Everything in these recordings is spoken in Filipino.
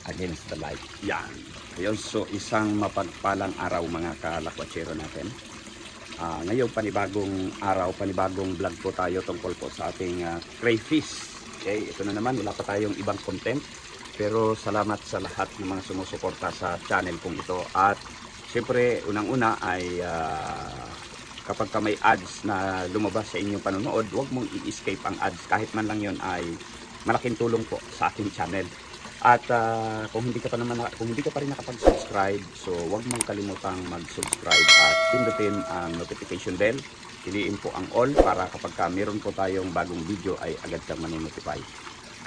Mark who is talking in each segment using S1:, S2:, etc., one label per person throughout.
S1: against the light. Yan. Ayun, so isang mapagpalang araw mga kalakwatsero natin. Ngayon panibagong araw, panibagong vlog po tayo tungkol po sa ating crayfish. Okay, ito na naman, wala pa tayong ibang content. Pero salamat sa lahat ng mga sumusuporta sa channel kong ito. At syempre, unang-una ay kapag ka may ads na lumabas sa inyong panonood, huwag mong i-escape ang ads. Kahit man lang yon ay malaking tulong po sa ating channel. At kung hindi ka pa rin nakapag-subscribe, so huwag mong kalimutang mag-subscribe at pindutin ang notification bell. Piliin po ang all para kapag meron po tayong bagong video ay agad kang manonotify.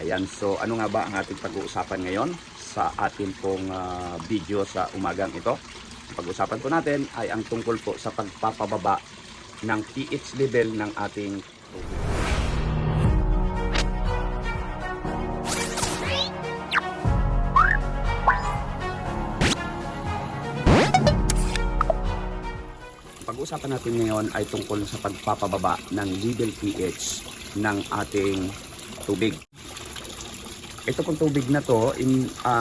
S1: Ayan, so ano nga ba ang ating pag-uusapan ngayon sa ating pong video sa umagang ito? Ang pag-uusapan po natin ay ang tungkol po sa pagpapababa ng pH level ng ating tubig. Pag-uusapan natin ngayon ay tungkol sa pagpapababa ng level pH ng ating tubig. Ito pong tubig na to,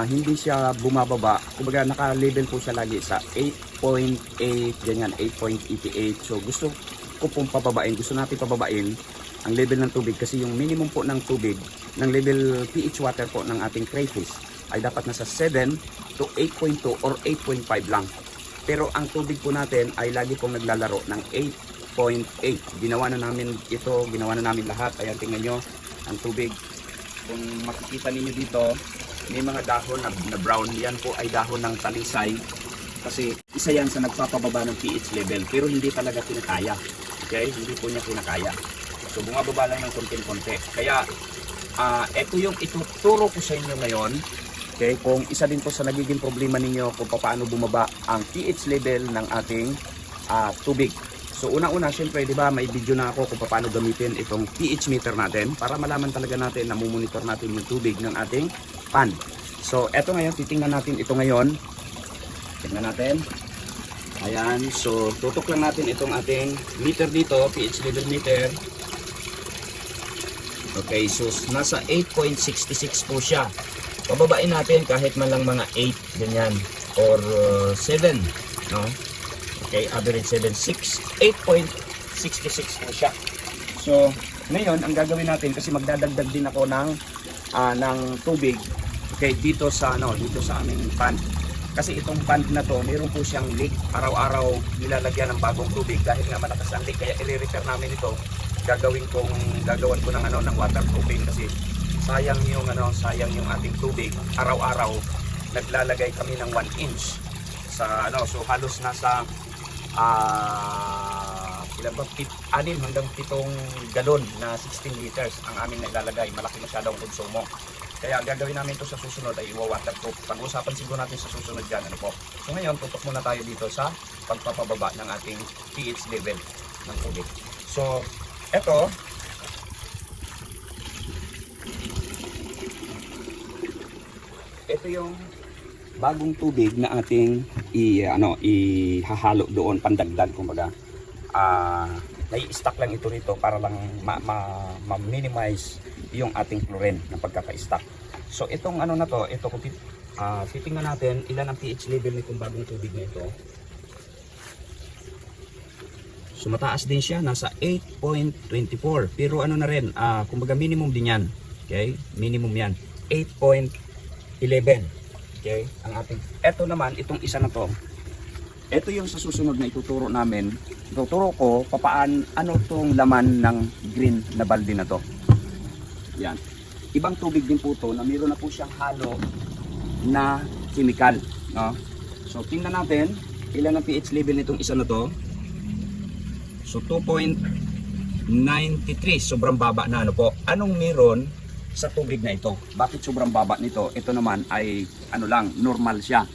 S1: hindi siya bumababa. Kumbaga naka-level po siya lagi sa 8.8, ganyan, 8.88. So gusto ko pong pababain, gusto natin pababain ang level ng tubig kasi yung minimum po ng tubig, ng level pH water po ng ating crayfish ay dapat nasa 7 to 8.2 or 8.5 lang. Pero ang tubig po natin ay lagi pong naglalaro ng 8.8. Ginawa na namin ito, ginawa na namin lahat. Ayan, tingnan nyo ang tubig. Kung makikita ninyo dito, may mga dahon na brown. Yan po ay dahon ng talisay. Kasi isa yan sa nagpapababa ng pH level. Pero hindi talaga kinakaya. Okay? Hindi po niya kinakaya. So bumababa lang ng konti-konti. Kaya ito yung ituturo ko sa inyo ngayon. Okay, kung isa din po sa nagiging problema ninyo kung paano bumaba ang pH level ng ating tubig. So una-una, syempre, di ba, may video na ako kung paano gamitin itong pH meter natin para malaman talaga natin na monitor natin yung tubig ng ating pan. So eto ngayon, titingnan natin ito ngayon. Tingnan natin. Ayan, so tutok lang natin itong ating meter dito, pH level meter. Okay, so nasa 8.66 po siya. Pababain natin kahit man lang mga 8 ganyan or 7, no? Okay, average 7, 6, 8.66 po siya. So, ngayon ang gagawin natin kasi magdadagdag din ako ng tubig, okay, dito sa aming pan. Kasi itong pan na to, mayroon po siyang leak, araw-araw nilalagyan ng bagong tubig dahil nga malakas ang leak, kaya i-repair namin ito. Gagawan ko ng waterproofing kasi sayang yung ating tubig. Araw-araw naglalagay kami ng 1 inch sa so halos nasa 6 hanggang 7 galon na 16 liters ang aming naglalagay. Malaki masyadong konsumo. Kaya ang gagawin namin ito sa susunod ay i-waterproof. Pag-usapan siguro natin sa susunod dyan. So ngayon, tutok muna tayo dito sa pagpapababa ng ating pH level ng tubig. So, eto, ito yung bagong tubig na ating ihahalo doon, pandagdag kumbaga. Nai-stack lang ito rito para lang ma-minimize yung ating chlorine na pagkaka-stack. So itong na to, ito kung titingnan natin ilan ang pH level nitong bagong tubig na ito. So mataas din siya, nasa 8.24. Pero na rin, kumbaga minimum din yan. Okay? Minimum yan. 8.11. Okay? Ang ating, eto naman, itong isa na to. Ito yung sa susunod na ituturo namin. Ituturo ko ano tong laman ng green na balde na to. Yan. Ibang tubig din po to na mayroon na po siyang halo na chemical. No? So tingnan natin ilan ang pH level nitong isa na to. So 2.93, sobrang baba na po. Anong meron sa tubig na ito? Bakit sobrang baba nito? Ito naman ay normal siya.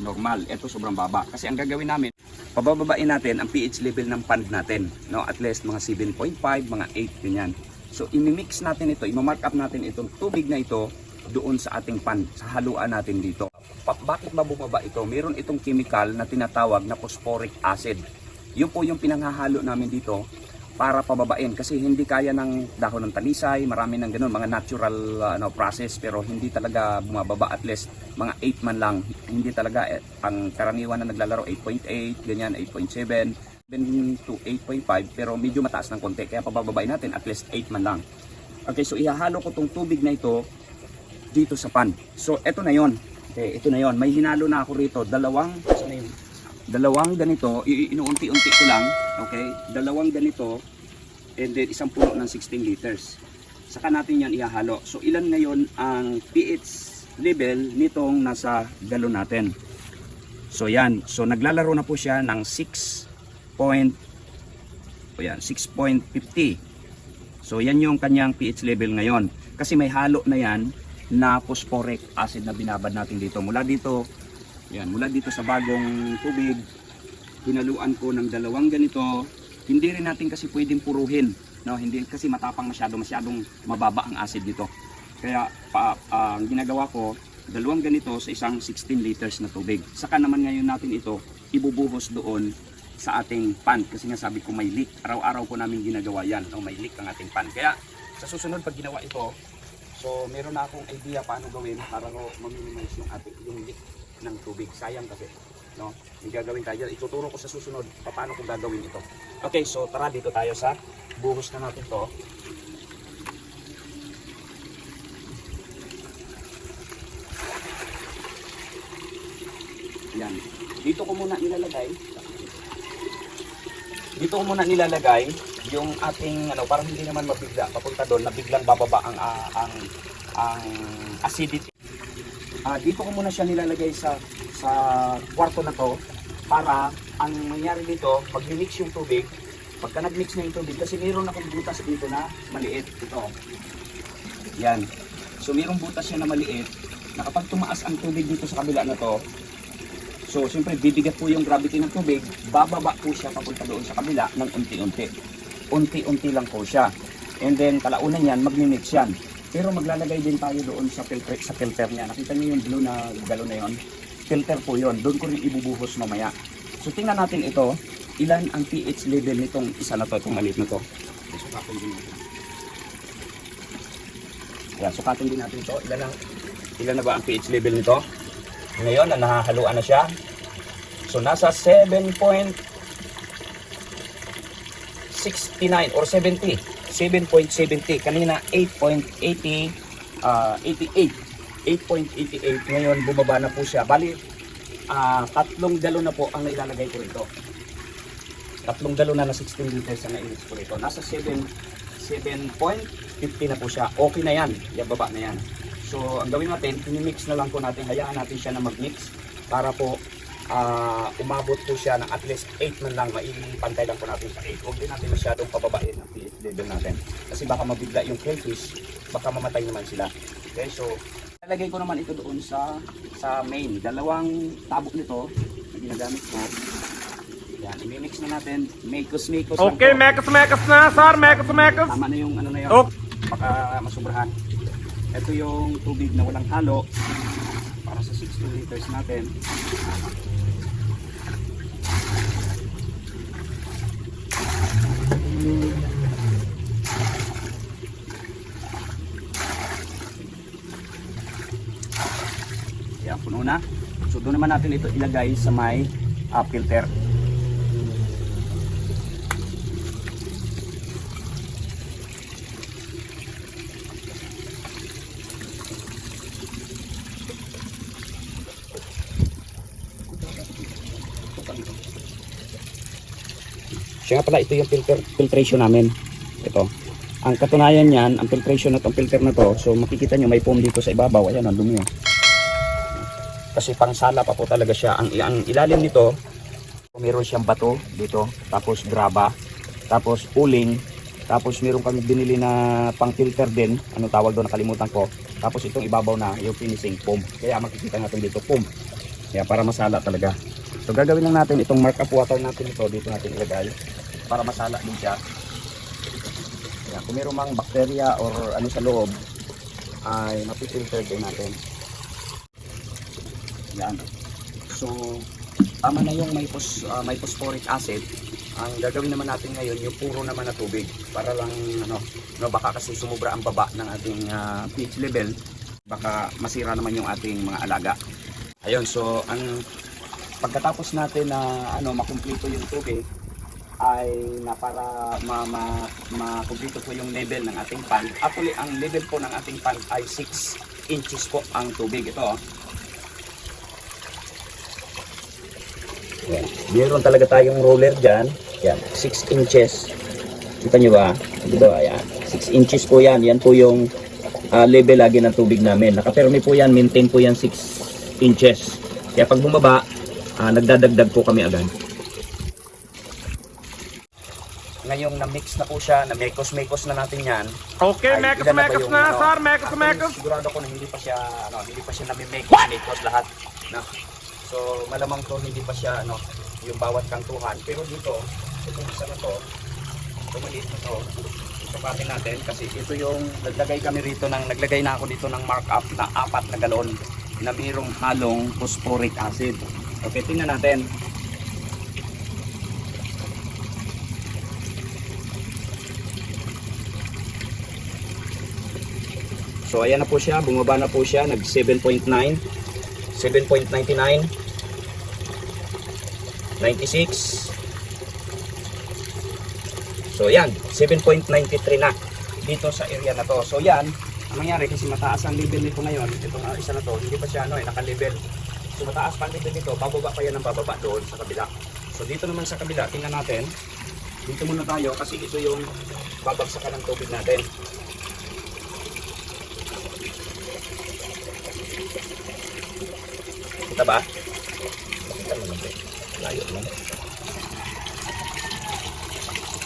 S1: Normal. Ito sobrang baba. Kasi ang gagawin namin, pabababain natin ang pH level ng pan natin, no? At least mga 7.5, mga 8 ganyan. So i-mix natin ito, i-mark up natin itong tubig na ito doon sa ating pan, sa haluan natin dito. Bakit mabubaba ito? Meron itong chemical na tinatawag na phosphoric acid. Yun po yung pinanghahalo namin dito para pababain kasi hindi kaya ng dahon ng talisay, marami ng ganun, mga natural process, pero hindi talaga bumababa, at least mga 8 man lang. Hindi talaga ang karaniwan na naglalaro 8.8, ganyan 8.7, even to 8.5, pero medyo mataas ng konti, kaya pababain natin at least 8 man lang. Okay, so ihahalo ko tong tubig na ito dito sa pan. So ito na yon. Okay, ito na yon. May hinalo na ako rito, dalawang ganito, inuunti-unti ko lang, okay? Dalawang ganito, and then isang puno ng 16 liters. Saka natin yan ihahalo. So ilan ngayon ang pH level nitong nasa galon natin? So yan, so naglalaro na po siya ng 6.50. So yan yung kanyang pH level ngayon. Kasi may halo na yan na phosphoric acid na binabad natin dito. Mula dito sa bagong tubig, hinaluan ko ng dalawang ganito. Hindi rin natin kasi pwedeng puruhin, no? Hindi kasi matapang masyadong mababa ang acid dito. Kaya ang ginagawa ko, dalawang ganito sa isang 16 liters na tubig. Saka naman ngayon natin ito ibubuhos doon sa ating pan, kasi nga sabi ko may leak. Araw-araw ko namin ginagawa yan, no? May leak ang ating pan. Kaya sa susunod pag ginawa ito, so meron na akong idea paano gawin para ma-minimize yung leak ng tubig. Sayang kasi, no? May gagawin tayo. Ituturo ko sa susunod paano ko gagawin ito. Okay, so tara dito tayo sa buhos na natin to. Yan. Dito ko muna nilalagay yung ating para hindi naman mabigla papunta doon na biglang bababa ang acidity. Dito ko muna siya nilalagay sa kwarto na to para ang mangyari dito, pag mix yung tubig, pagka nag-mix na yung tubig, kasi mayroon akong butas dito na maliit. Ito. Yan. So mayroong butas siya na maliit na kapag tumaas ang tubig dito sa kabila na to, so siyempre bibigat po yung gravity ng tubig, bababa po siya papunta doon sa kabila ng unti-unti. Unti-unti lang po siya. And then kalaunan yan, magmi-mix yan. Pero maglalagay din tayo doon sa filter niya. Nakita niyo yung blue na galon na yon? Filter po yon. Doon ko rin ibubuhos mamaya. So tingnan natin ito, ilan ang pH level nitong isa na to, itong maliit na to. Sukatin din natin. Yan, sukatin din natin ito. Ilan na ba ang pH level nito? Ngayon, nahahaluan na siya. So nasa 7.69 or 70. 7.70, kanina 8.80, 8.88, ngayon bumaba na po siya. Bali, 3 galon na po ang nailalagay ko rito. 3 galon na 16 liters ang nailis ko rito. Nasa 7.50 na po siya. Okay na yan, baba na yan. So ang gawin natin, i-mix na lang po natin, hayaan natin siya na mag-mix para po umabot po siya ng at least 8 man lang, maipantay lang po natin sa 8. Huwag din natin masyadong pababain ang pH level natin. Kasi baka mabigla yung crayfish, baka mamatay naman sila. Okay, so lalagay ko naman ito doon sa main. Dalawang tabok nito na ginagamit ko. Yan, i-mix na natin. Mekos
S2: okay, mekos na, sir. Mekos.
S1: Tama na yung na yun.
S2: Okay.
S1: Baka masubrahan. Ito yung tubig na walang halo para sa 16 liters natin. Yan, puno na. So doon naman natin ito ilagay sa may filter. Siya nga pala, ito yung filtration namin. Ito. Ang katunayan niyan, ang filtration na itong filter na to, so makikita nyo may foam dito sa ibabaw. Ayan, ang dumi. Kasi pangsala pa po talaga siya. Ang ilalim nito, meron siyang bato dito, tapos graba, tapos uling, tapos meron kami binili na pang filter din. Ano tawag doon, nakalimutan ko. Tapos itong ibabaw na yung finishing foam. Kaya makikita natin dito foam. Kaya para masala talaga. So gagawin lang natin itong mark up water natin ito, dito natin ilagay para masala din siya. Yan, kung mayroong mang bakterya or ano sa loob ay mapifilter din natin. Yan. So tama na yung may phosphoric acid. Ang gagawin naman natin ngayon, yung puro naman na tubig. Para lang, baka kasi sumubra ang baba ng ating pH level. Baka masira naman yung ating mga alaga. Ayun, so ang pagkatapos natin na makumpleto yung tubig, ay na para makumpleto po yung level ng ating pan. Actually, ang level po ng ating pan ay 6 inches po ang tubig. Ito. Yan. Meron talaga tayong roller dyan. Yan, 6 inches. Kita nyo ba? Dito, ayan. 6 inches po yan. Yan po yung level lagi ng tubig namin. Nakapermi po yan. Maintain po yan 6 inches. Kaya pag bumaba, nagdadagdag po kami agad. Ngayong na-mix na po siya, na-mekos-mekos na natin yan.
S2: Okay,
S1: ay,
S2: mekos
S1: ilan na ba
S2: mekos
S1: yung,
S2: na, sir, mekos
S1: actually,
S2: mekos.
S1: Sigurado ko na hindi pa siya nami-mekos lahat. No? So, malamang to hindi pa siya, yung bawat kantuhan. Pero dito, itong isa na to, itong maliit na to, sapatin natin kasi ito yung naglagay na ako dito ng markup na 4 na galon na mayroong halong phosphoric acid. Okay, tingnan natin. So ayan na po siya, bumaba na po siya, nag 7.9, 7.99, 96. So yan, 7.93 na dito sa area na to. So yan, ang mangyari kasi mataas ang level nito ngayon, itong isa na to, hindi pa siya naka-level. So mataas pa ang level nito, bababa pa yan ng bababa doon sa kabila. So dito naman sa kabila, tingnan natin. Dito muna tayo kasi ito yung babagsakan ng tubig natin. Kita ba? Layo lang.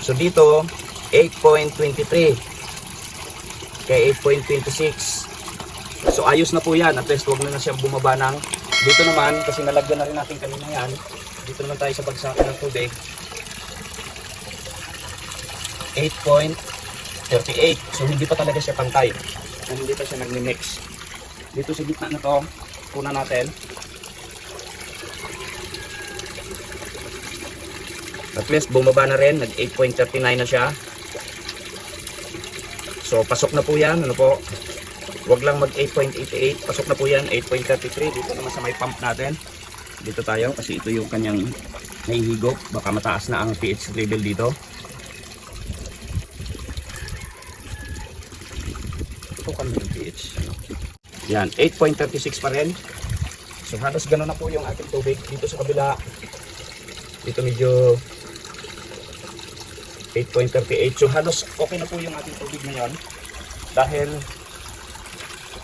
S1: So dito 8.23 kaya 8.26. So ayos na po yan. At least huwag na siyang bumaba ng dito naman kasi nalagyan na rin natin kanina yan. Dito naman tayo sa bagsakan ng tubig. 8.38. So hindi pa talaga siya pantay. Hindi pa siya nagmi-mix. Dito sa gitna na to, kunan natin. At least bumaba na rin, nag 8.39 na siya. So pasok na po yan, Huwag lang mag 8.88, pasok na po yan, 8.33. Dito naman sa may pump natin. Dito tayo kasi ito yung kanyang nahihigop, baka mataas na ang pH level dito. Ito kanyang pH, Yan, 8.36 pa rin. So halos gano'n na po yung ating tubig. Dito sa kabila, dito medyo 8.38. So halos okay na po yung ating tubig ngayon. Dahil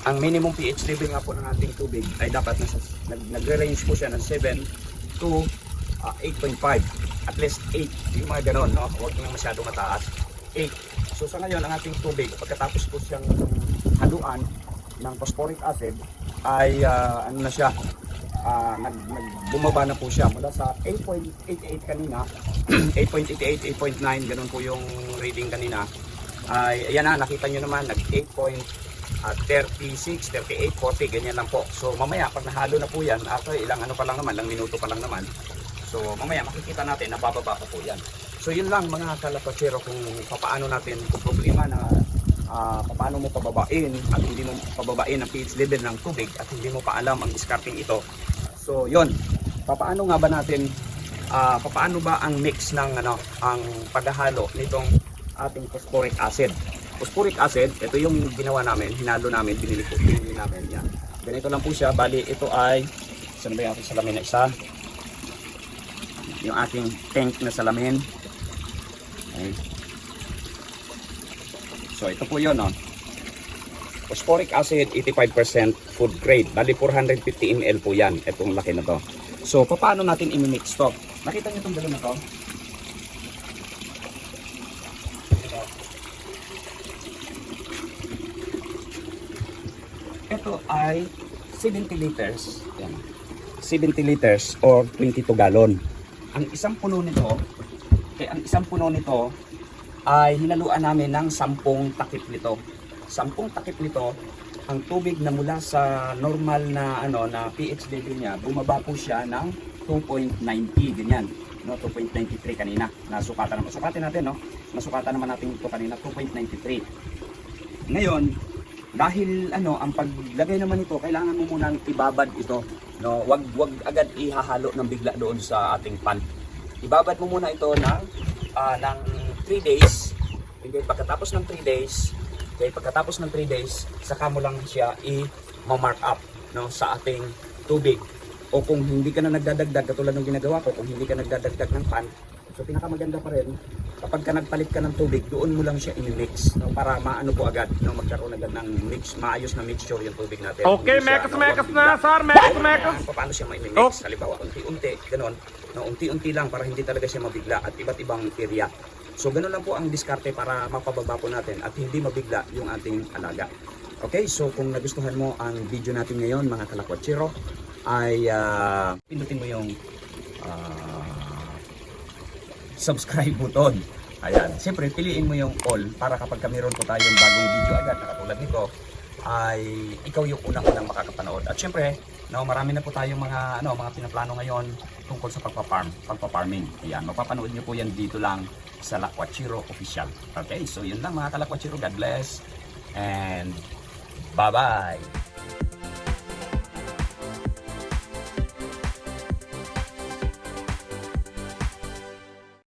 S1: ang minimum pH level nga po ng ating tubig ay dapat nagre-range po siya ng 7 to 8.5. At least 8. Yung mga gano'n, Huwag nang masyado mataas. 8. So sa ngayon, ang ating tubig, pagkatapos po siyang haluan ng phosphoric acid, ay na siya, bumaba na po siya mula sa 8.88 kanina 8.88, 8.9 ganun po yung reading kanina. Ayan na, nakita nyo naman nag 8.36, 38, 40 ganyan lang po. So mamaya pag nahalo na po yan, after ilang pa lang naman, ilang minuto pa lang naman, so mamaya makikita natin na bababa pa po yan. So yun lang mga kalapachero, kung paano natin kung problema na paano mo pababain at hindi mo pababain ang pH level ng tubig at hindi mo pa alam ang discarding ito. So yun, paano nga ba natin paano ba ang mix ng ang paghahalo nitong ating phosphoric acid. Phosphoric acid, ito yung ginawa namin, hinalo namin, binili namin yan. Ganito lang po siya, bali ito ay saan ba yung ating salamin na isa? Yung ating tank na salamin. Okay. So ito po yun, phosphoric acid 85% food grade. Bali 450 ml po yan. Itong laki na to. So paano natin i-mix to? Nakita niyo itong galon na to? Ito ay 70 liters. Yan. 70 liters or 22 gallon. Ang isang puno nito, ay hinaluan namin ng 10 takip nito. 10 takip nito, ang tubig na mula sa normal na na pH level niya, bumaba po siya ng 2.90 ganyan. no, 2.93 kanina. Sukatin natin, no? Nasukatan naman natin ito kanina, 2.93. Ngayon, dahil ang paglagay naman ito, kailangan mo munang ibabad ito, no? Wag agad ihahalo ng bigla doon sa ating pan. Ibabad mo muna ito ng 3 days. Hindi pagkatapos ng 3 days, saka mo lang siya i-mark up, no, sa ating tubig. O kung hindi ka na nagdadagdag, katulad ng ginagawa ko, kung hindi ka nagdadagdag ng pan, so pinakamaganda pa rin, kapag ka nagpalit ka ng tubig, doon mo lang siya i-mix, no, para maano po agad, no, magkaroon agad ng maayos na mixture yung tubig natin.
S2: Okay,
S1: Hindi siya,
S2: mekas
S1: wag
S2: na,
S1: bigla.
S2: sir, mekas.
S1: Paano siya ma-mix?
S2: Oh.
S1: Halimbawa, unti-unti, ganon, no, unti-unti lang para hindi talaga siya mabigla at iba't ibang area. So ganoon lang po ang diskarte para mapababa po natin at hindi mabigla yung ating alaga. Okay, so kung nagustuhan mo ang video natin ngayon, mga kalakwatsero, ay pindutin mo yung subscribe button. Ayan, siyempre piliin mo yung all para kapag mayroon po tayong bagong video agad na katulad nito, ay ikaw yung unang-unang makakapanood. At siyempre, no, marami na po tayong mga pinaplano ngayon tungkol sa pagpaparming. Ayan, mapapanood niyo po yan dito lang sa Lakwachiro Official. Okay, so yun lang mga kalakwatsero. God bless and bye-bye!